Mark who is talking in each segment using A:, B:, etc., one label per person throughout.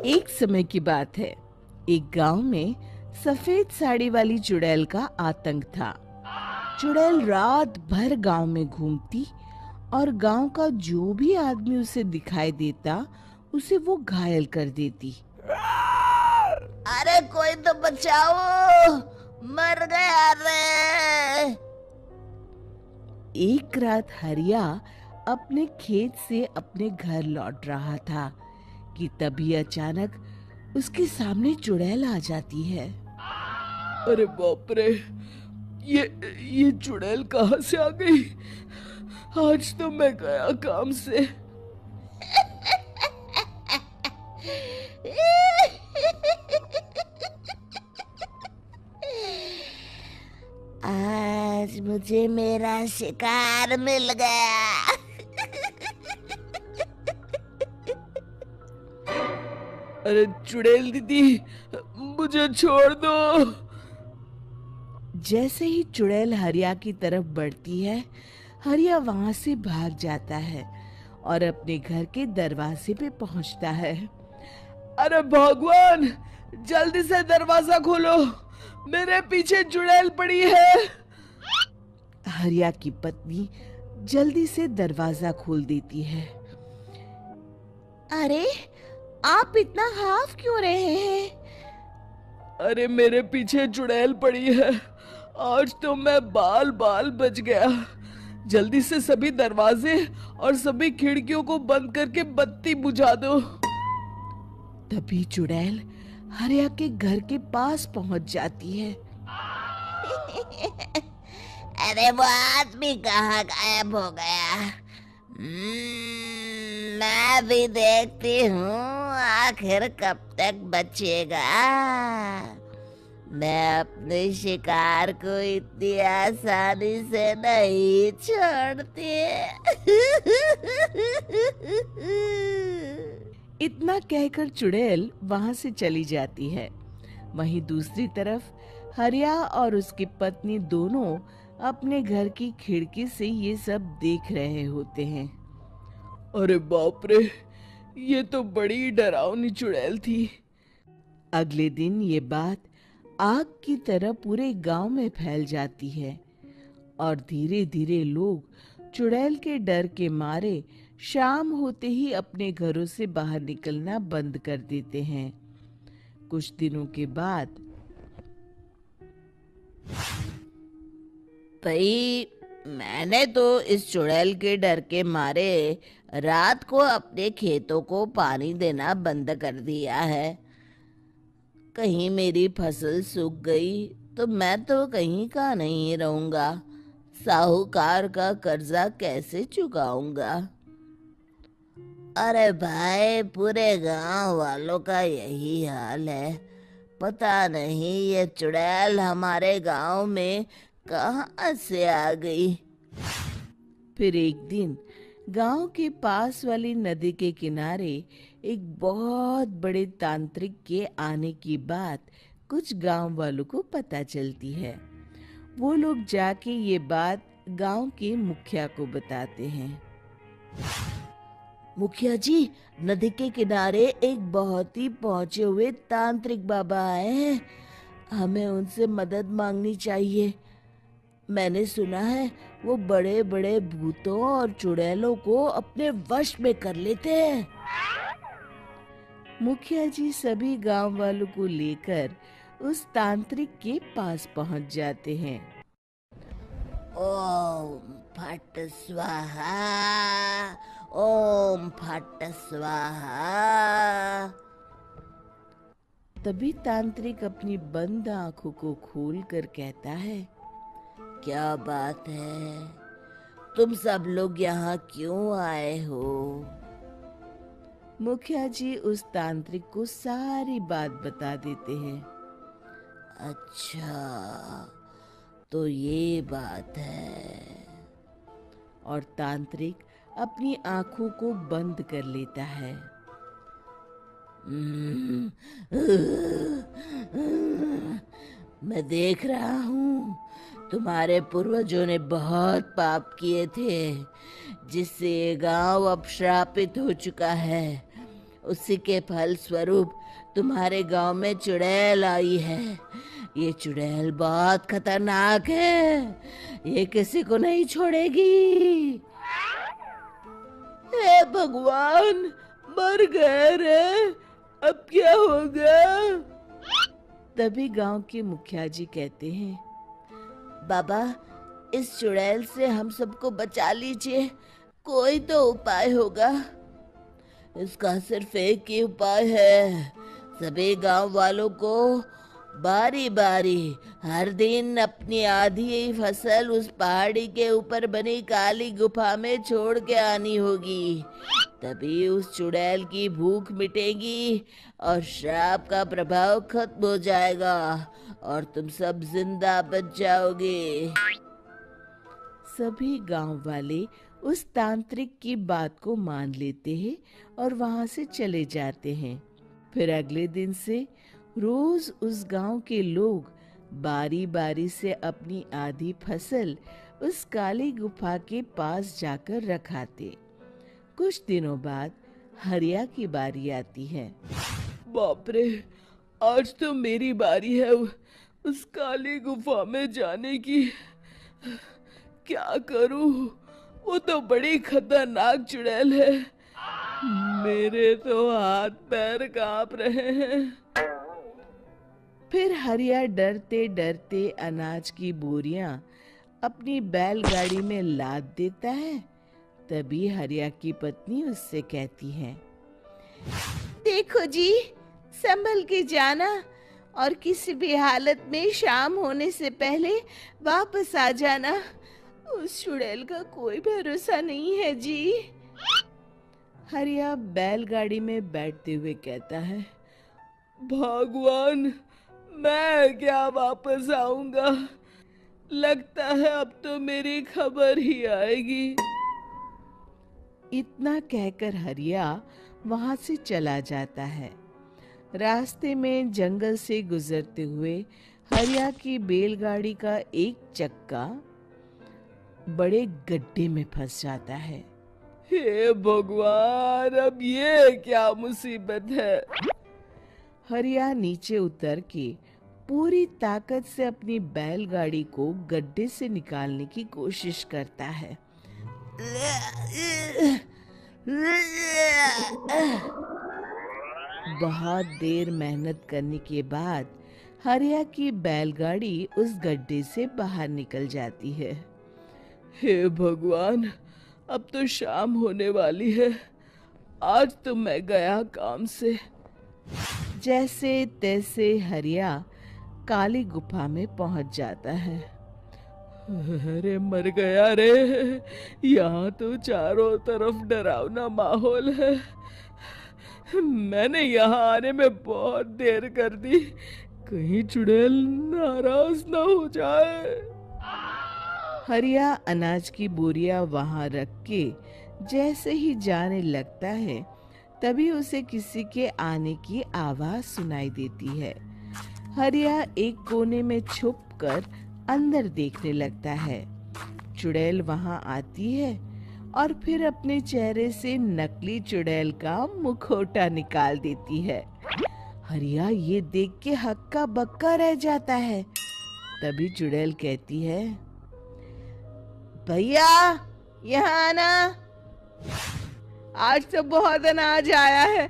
A: एक समय की बात है। एक गांव में सफेद साड़ी वाली चुड़ैल का आतंक था। चुड़ैल रात भर गांव में घूमती और गांव का जो भी आदमी उसे दिखाई देता उसे वो घायल कर देती।
B: अरे कोई तो बचाओ, मर गया रे।
A: एक रात हरिया अपने खेत से अपने घर लौट रहा था कि तभी अचानक उसके सामने चुड़ैल आ जाती है।
C: अरे बाप रे, ये चुड़ैल कहाँ से आ गई? आज तो मैं गया काम से।
B: आज मुझे मेरा शिकार मिल गया।
C: अरे चुड़ैल दीदी, मुझे छोड़ दो।
A: जैसे ही चुड़ैल हरिया की तरफ बढ़ती है, हरिया वहां से भाग जाता है और अपने घर के दरवाजे पे पहुंचता है।
C: अरे भगवान, जल्दी से दरवाजा खोलो, मेरे पीछे चुड़ैल पड़ी है।
A: हरिया की पत्नी जल्दी से दरवाजा खोल देती है। अरे, आप इतना हाफ क्यों रहे हैं?
C: अरे मेरे पीछे चुड़ैल पड़ी है, आज तो मैं बाल बाल बच गया। जल्दी से सभी दरवाजे और सभी खिड़कियों को बंद करके बत्ती बुझा दो।
A: तभी चुड़ैल हरिया के घर के पास पहुंच जाती है।
B: अरे वो आदमी कहाँ गायब हो गया? मैं भी देखती हूँ आखिर कब तक बचेगा। मैं अपने शिकार को इतनी आसानी से नहीं छोड़ती।
A: इतना कहकर चुड़ैल वहां से चली जाती है। वहीं दूसरी तरफ हरिया और उसकी पत्नी दोनों अपने घर की खिड़की से ये सब देख रहे होते हैं।
C: अरे बाप रे, ये तो बड़ी डरावनी चुड़ैल थी।
A: अगले दिन ये बात आग की तरह पूरे गांव में फैल जाती है और धीरे धीरे लोग चुड़ैल के डर के मारे शाम होते ही अपने घरों से बाहर निकलना बंद कर देते हैं। कुछ दिनों के बाद
B: भाई, मैंने तो इस चुड़ैल के डर के मारे रात को अपने खेतों को पानी देना बंद कर दिया है। कहीं मेरी फसल सूख गई तो मैं तो कहीं का नहीं रहूंगा। साहूकार का कर्जा कैसे चुकाऊंगा? अरे भाई, पूरे गांव वालों का यही हाल है। पता नहीं ये चुड़ैल हमारे गांव में कहाँ से आ गई।
A: फिर एक दिन गांव के पास वाली नदी के किनारे एक बहुत बड़े तांत्रिक के आने की बात कुछ गांव वालों को पता चलती है। वो लोग जाके ये बात गांव के मुखिया को बताते हैं।
B: मुखिया जी, नदी के किनारे एक बहुत ही पहुंचे हुए तांत्रिक बाबा आए हैं। हमें उनसे मदद मांगनी चाहिए। मैंने सुना है वो बड़े बड़े भूतों और चुड़ैलों को अपने वश में कर लेते हैं।
A: मुखिया जी सभी गांव वालों को लेकर उस तांत्रिक के पास पहुंच जाते हैं।
B: ओम फट स्वाहा, ओम फट स्वाहा।
A: तभी तांत्रिक अपनी बंद आंखों को खोलकर कहता है,
B: क्या बात है? तुम सब लोग यहाँ क्यों आए हो?
A: मुखिया जी उस तांत्रिक को सारी बात बता देते हैं।
B: अच्छा, तो ये बात है।
A: और तांत्रिक अपनी आंखों को बंद कर लेता है।
B: मैं देख रहा हूँ तुम्हारे पूर्वजों ने बहुत पाप किए थे, जिससे ये गांव अब श्रापित हो चुका है। उसी के फल स्वरूप तुम्हारे गांव में चुड़ैल आई है। ये चुड़ैल बहुत खतरनाक है, ये किसी को नहीं छोड़ेगी।
C: हे भगवान, मर गए रे, अब क्या होगा?
A: तभी गांव के मुखिया जी कहते हैं,
B: बाबा, इस चुड़ैल से हम सबको बचा लीजिए, कोई तो उपाय होगा। इसका सिर्फ एक ही उपाय है, सभी गांव वालों को बारी बारी हर दिन अपनी आधी फसल उस पहाड़ी के ऊपर बनी काली गुफा में छोड़ के आनी होगी। तभी उस चुड़ैल की भूख मिटेगी और श्राप का प्रभाव खत्म हो जाएगा और तुम सब जिंदा बच जाओगे।
A: सभी गांव वाले उस तांत्रिक की बात को मान लेते हैं और वहां से चले जाते हैं। फिर अगले दिन से रोज उस गांव के लोग बारी बारी से अपनी आधी फसल उस काली गुफा के पास जाकर रखाते। कुछ दिनों बाद हरिया की बारी आती है।
C: बाप रे, आज तो मेरी बारी है उस काली गुफा में जाने की। क्या करूं? वो तो बड़ी खतरनाक चुड़ैल है। मेरे तो हाथ पैर कांप रहे हैं।
A: फिर हरिया डरते डरते अनाज की बोरियां अपनी बैलगाड़ी में लाद देता है। तभी हरिया की पत्नी उससे कहती है,
B: देखो जी, संभल के जाना और किसी भी हालत में शाम होने से पहले वापस आ जाना। उस चुड़ैल का कोई भरोसा नहीं है जी।
A: हरिया बैलगाड़ी में बैठते हुए कहता है,
C: भगवान, मैं क्या वापस आऊंगा? लगता है अब तो मेरी खबर ही आएगी।
A: इतना कहकर हरिया वहां से चला जाता है। रास्ते में जंगल से गुजरते हुए हरिया की बैलगाड़ी का एक चक्का बड़े गड्ढे में फंस जाता है।
C: हे भगवान, अब ये क्या मुसीबत है?
A: हरिया नीचे उतर के पूरी ताकत से अपनी बैलगाड़ी को गड्ढे से निकालने की कोशिश करता है। बहुत देर मेहनत करने के बाद हरिया की बैलगाड़ी उस गड्ढे से बाहर निकल जाती है।
C: हे भगवान, अब तो शाम होने वाली है। आज तो मैं गया काम से।
A: जैसे तैसे हरिया काली गुफा में पहुंच जाता है।
C: अरे मर गया रे, यहाँ तो चारों तरफ डरावना माहौल है। मैंने यहाँ आने में बहुत देर कर दी, कहीं चुड़ैल नाराज ना हो जाए।
A: हरिया अनाज की बोरियां वहां रख के जैसे ही जाने लगता है, तभी उसे किसी के आने की आवाज सुनाई देती है। हरिया एक कोने में छुपकर अंदर देखने लगता है। चुड़ैल वहां आती है और फिर अपने चेहरे से नकली चुड़ैल का मुखौटा निकाल देती है। हरिया ये देख के हक्का बक्का रह जाता है। तभी चुड़ैल कहती है,
B: भैया यहाँ आना।
C: आज तो बहुत अनाज आया है,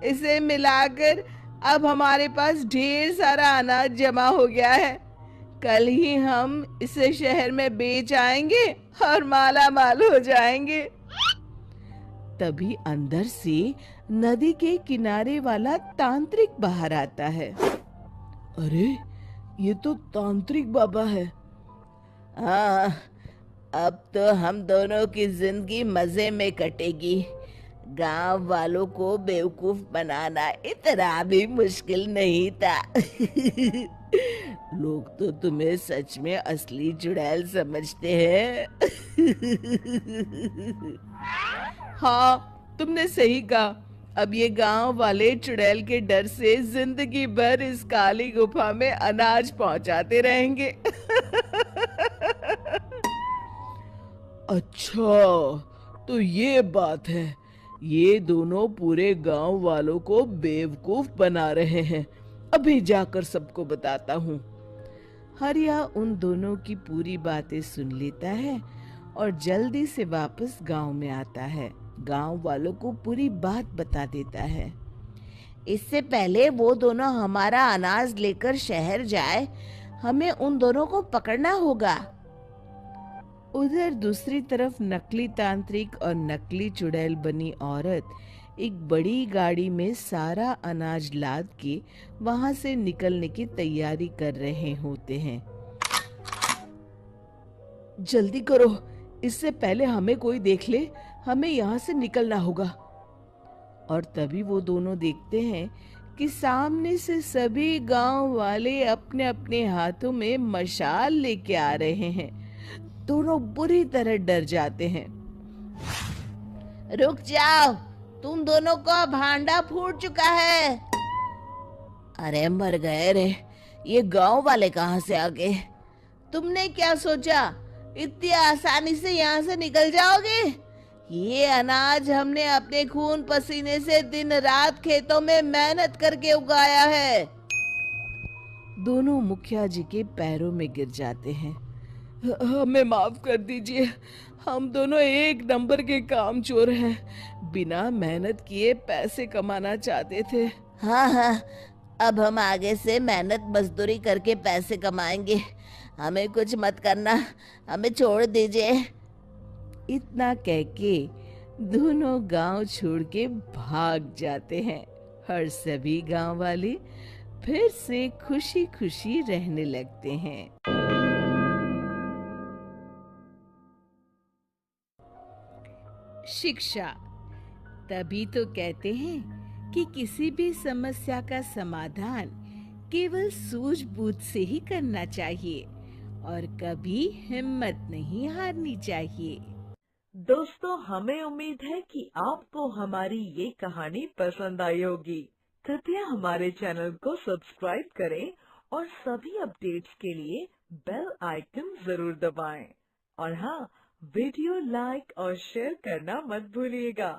C: इसे मिलाकर अब हमारे पास ढेर सारा अनाज जमा हो गया है। कल ही हम इसे शहर में बेच आएंगे और माला माल हो जाएंगे।
A: तभी अंदर से नदी के किनारे वाला तांत्रिक बाहर आता है।
C: अरे, ये तो तांत्रिक बाबा है।
B: हाँ, अब तो हम दोनों की जिंदगी मजे में कटेगी। गांव वालों को बेवकूफ बनाना इतना भी मुश्किल नहीं था। लोग तो तुम्हें सच में असली चुड़ैल समझते हैं।
C: हाँ, तुमने सही कहा।
A: अब ये गांव वाले चुड़ैल के डर से जिंदगी भर इस काली गुफा में अनाज पहुंचाते रहेंगे।
C: अच्छा, तो ये बात है। ये दोनों पूरे गांव वालों को बेवकूफ बना रहे हैं। अभी जाकर सबको बताता हूँ।
A: हरिया उन दोनों की पूरी बातें सुन लेता है और जल्दी से वापस गांव में आता है। गांव वालों को पूरी बात बता देता है।
B: इससे पहले वो दोनों हमारा अनाज लेकर शहर जाए, हमें उन दोनों को पकड़ना होगा।
A: उधर दूसरी तरफ नकली तांत्रिक और नकली चुड़ैल बनी औरत एक बड़ी गाड़ी में सारा अनाज लाद के वहां से निकलने की तैयारी कर रहे होते हैं।
C: जल्दी करो, इससे पहले हमें कोई देख ले। हमें यहाँ से निकलना होगा।
A: और तभी वो दोनों देखते हैं कि सामने से सभी गांव वाले अपने अपने हाथों में मशाल लेके आ रहे हैं। दोनों बुरी तरह डर जाते हैं।
B: रुक जाओ, तुम दोनों का भांडा फूट चुका है। अरे मर गए रे, ये गांव वाले कहाँ से आ गए? तुमने क्या सोचा इतनी आसानी से यहाँ से निकल जाओगे? ये अनाज हमने अपने खून पसीने से दिन रात खेतों में मेहनत करके उगाया है।
A: दोनों मुखिया जी के पैरों में गिर जाते हैं।
C: हमें माफ कर दीजिए। हम दोनों एक नंबर के काम चोर हैं। बिना मेहनत किए पैसे कमाना चाहते थे।
B: हाँ हाँ, अब हम आगे से मेहनत मजदूरी करके पैसे कमाएंगे। हमें कुछ मत करना, हमें छोड़ दीजिए।
A: इतना कह के दोनों गांव छोड़ के भाग जाते हैं और सभी गांव वाले फिर से खुशी खुशी रहने लगते हैं। शिक्षा। तभी तो कहते हैं कि किसी भी समस्या का समाधान केवल सूझबूझ से ही करना चाहिए और कभी हिम्मत नहीं हारनी चाहिए।
D: दोस्तों, हमें उम्मीद है कि आपको हमारी ये कहानी पसंद आई होगी। कृपया हमारे चैनल को सब्सक्राइब करें और सभी अपडेट्स के लिए बेल आइकन जरूर दबाएं। और हाँ, वीडियो लाइक और शेयर करना मत भूलिएगा।